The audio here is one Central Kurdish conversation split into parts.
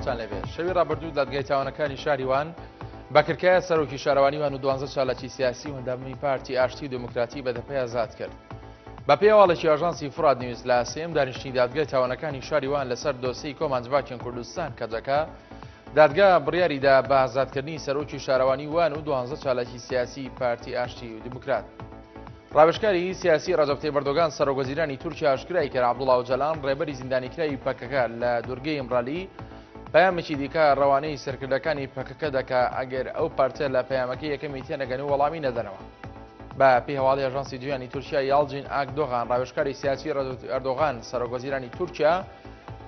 سلااوتان لەبێ شەوی ڕابردوو دادگای تاوانەکانی شاریوان بەکرکایە سەرۆکی شارەوانیوان و 12 چالاکی سیاسی و هەندامی پارتی ئاشتی دموکراتی بەدەپەی ئازاد کرد. بە پێیاواڵێکی ئاژانسی فرات نیوز لە سێم دانیشتنی دادگای تاوانەکانی شاریوان لەسەر دۆسەی کۆمانجباکیان کوردستان کە دەکا دادگا بڕیاریدا بە ئازادکردنی سەرۆکی شارەوانی وان و 12 چالاکی سیاسی پارتی ئاشتی و دموکرات. ڕاوێژکاری سیاسی ڕەجەب تەیب ئەردۆغان سەرۆکوەزیرانی تورکیا ئاشکرای کرد عەبدوڵڵا ئۆجەلان ڕێبەری زیندانیکراوی پەکەکە لە دوورگەی ئەمڕالی پەیامێکی دیکە ڕەوانەی سەرکردەکانی پەکەکە دەکا ئەگەر ئەو پارتە لە پەیامەکەی یەکەمی تێنەگەن و وەڵامی نەدەنەوە. بە پێی هەواڵی ئاژانسی جیهانی تورکیا یالجین ئاکدۆغان ڕاوێژکاری سیاسی ئەردۆغان سەرۆکوەزیرانی تورکیا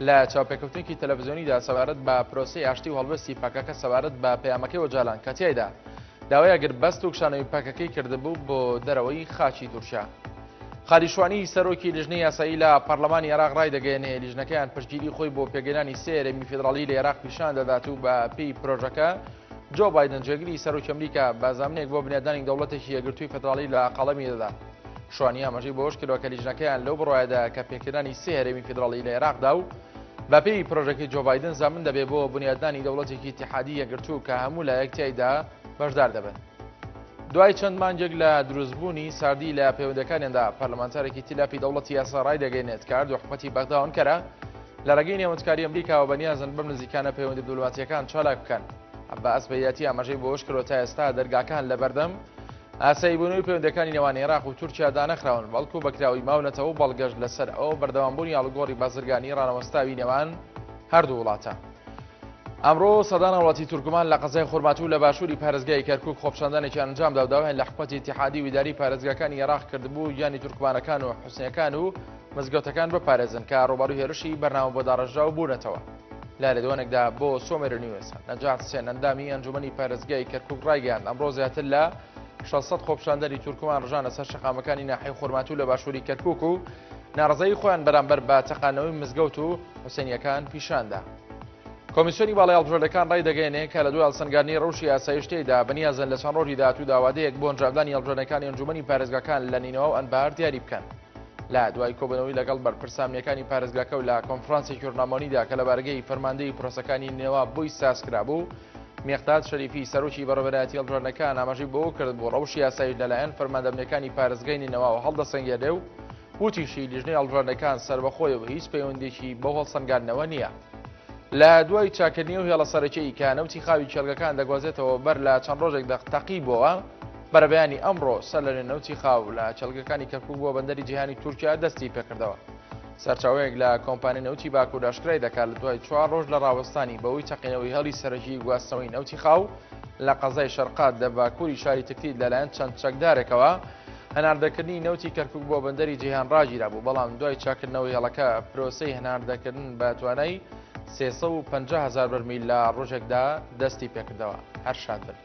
لە چاوپێکەوتنێکی تەلەڤیزیۆنیدا سەبارەت بە پرۆسەی ئاشتی و هەڵبەستی پەکەکە سەبارەت بە پەیامەکەی ئۆجەلان کە تیایدا داوای ئەگربەست و کشانەوەی پەکەکەی کردبوو بۆ دەرەوەی خاچی تورکیا. خالیشوانی سەرۆکی لیژنەی یاسایی لە پەرلەمانی عێراق ڕای دەگەێنێ لیژنەکەیان پشتگیری خۆی بۆ پێگەێنانی سێ هەرێمی فیدراڵی لە عێراق پیشان دەدات و بە پێی پرۆژەکە جۆ بایدن جێگیری سەرۆکی ئەمریکا بازامنێک بۆ بنیادانی دەوڵەتێکی یەکگرتووی فیدراڵی لە قەڵەمی دەدا. شوانی ئاماژەی بۆش کردووە کە لیژنەکەیان لەو بڕواایەدا کە پێکردانی سێ هەرێمی فیدراڵی لە عێراقدا و بە پێی پرۆژەکەی جۆ بایدن زامن دەبێت بۆ بنیادانی دەوڵەتێکی اتحادی یەکگرتوو کە هەموو لایەک تیایدا بەشدار دەبن. دوای چەند مانگێک لە دروستبوونی ساردی لە پەیوەندەکانیاندا پەرلەمانتارێکی تیلاپی دەوڵەتی یاسا ڕای دەگەێنێت کار حکومەتی بەغدا ئەنکەرە لە ڕێگەی نێوەندکاری ئەمریکاوە بەنیازن بەم نزیکانە پەیوەندی دیپلۆماتیەکان چالاک بکەن. بە ئەسبەیەتی ئاماژەی بۆش کردوە تا ئێستا دەرگاکان لە بەردەم ئاساییبوونەوەی پەیوەندەکانی نێوان عێراق و تورکیا دانەخراون بەڵکو بەکراوی ماونەتەوە بەڵگەشت لەسەر ئەو بەردەوامبوونی ئاڵوگۆڕی بازرگانی ڕانەوەستاوی نێوان هەردوو وڵاتە. ئەمڕۆ سەدان وڵاتی تورکمان لە قەزای خورماتوو لە باشووری پارێزگای کەرکووک خۆپشاندانێکی ئەنجام داوداوایان لە حکومەتی اتحادی و ئیداری پارێزگاکانی عێراق کردبوو یانی تورکمانەکان و حوسنیەکان و مزگەوتەکان بپارێزن کە ڕۆبەڕووی هێرشی بەرنامە بۆ داڕژراو بوونەتەوە. لە لێدوانێکدا بۆ سۆمێر نیوز نەجات حسێن ئەندامی ئەنجومەنی پارێزگای کەرکووک ڕایگەیاند ئەمڕۆ زیاتر لە 600 خۆپشاندەری تورکمان ڕژانە سەر شەقامەکانی ناحیەی خورماتوو لە باشووری کەرکووک و ناڕزایی خۆیان بەرامبەر بە تەقانەوەی مزگەوت و حوسێنیەکان پیشاندا. کۆمیسیۆنی باڵای هەڵبژاردنەکان ڕای دەگەێنێ کە لە دوای هەڵسەنگاندنی ڕەوشی یاسایشتەیدا بەنیازن لە چەند ڕۆژی داهاتوو داوادەیەک بۆ ئەنجامدانی هەڵبژاردنەکانی ئەنجومەنی پارێزگاکان لە نینەوە و ئەنبار دیاری بکەن. لە دوای کۆبنەوەی لەگەڵ بەرپرسانیەکانی پارێزگاکە و لە کۆنفرانسێکی ڕۆنامۆنیدا کە لە بارگەی فەرماندەی پرۆسەکانی نێوە بووی ساسکرا بوو میقداد شەریفی سەرۆکی بەڕێوەبەرایەتی هەڵبژاردنەکان ئاماژەی بۆ کرد بۆ ڕەوشی یاسایش لەلایەن فەرماندەبنەکانی پارێزگای نینەوە و هەڵدەسەنگێنێ و وتیشی لیژنەی هەڵبژاردنەکان سەربەخۆیەوە هیچ پەیوەندێکی بەو هەڵسەنگاندنەوە نییە. لە دوای چاکردنی و هێڵە سەرەکیی کە نەوتی خاوی چێلگەکان دەگوازێتەوە بەر لە چەند ڕۆژێک تەقیبەوە بەرەبەیانی ئەمڕۆ سەر لە نەوتی خاو لە چێلگەکانی کەرکووک بۆ بەندەری جیهانی تورکیا دەستی پێکردەوە. سەرچاوەیەک لە کۆمپانی نەوتی باکوور ئاشکرای دەکات لە دوای 4 ڕۆژ لە ڕاوەستانی بەوەی تەقینەوەی هەڵی سەرەکی گواستنەوەی نەوتی خاو لە قەزای شەرقات لە باکووری شاری تکتید لەلایەن چەند چەکدارێکەوە هەناردەکردنی نەوتی کەرکووک بۆ بەندەری جیهان ڕاگیرا بوو بەڵام دوای چاکردنەوەی هەڵەکە پرۆسەی هەناردەکردن بە توانای 350,000 بەرمیل لە ڕۆژێکدا دەستی پێکردەوە. هەر شاد بن.